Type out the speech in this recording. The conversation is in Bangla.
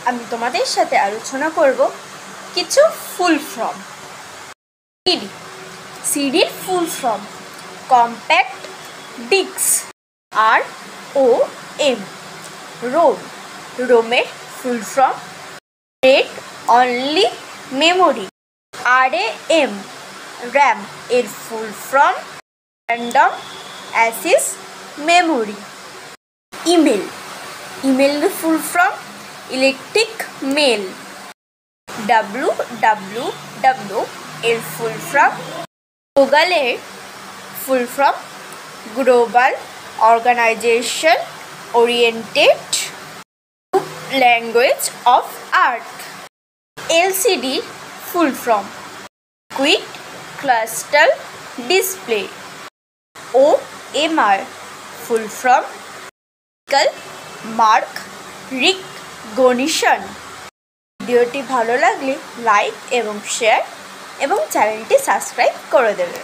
আমি তোমাদের সাথে আলোচনা করব কিছু ফুল ফর্ম। সিডি, সিডির full form compact disc. ROM, ROM, রোমের full form read only memory. RAM, RAM এর full form random access memory. Email, ইমেলের full form electric mail. WWW এর ফুল ফর্ম গুগলের full form global organization oriented language of earth. LCD full form quick crystal display. OMR full form mark recognition. ভিডিওটি ভালো লাগলে লাইক এবং শেয়ার এবং চ্যানেলটি সাবস্ক্রাইব করে দেবে।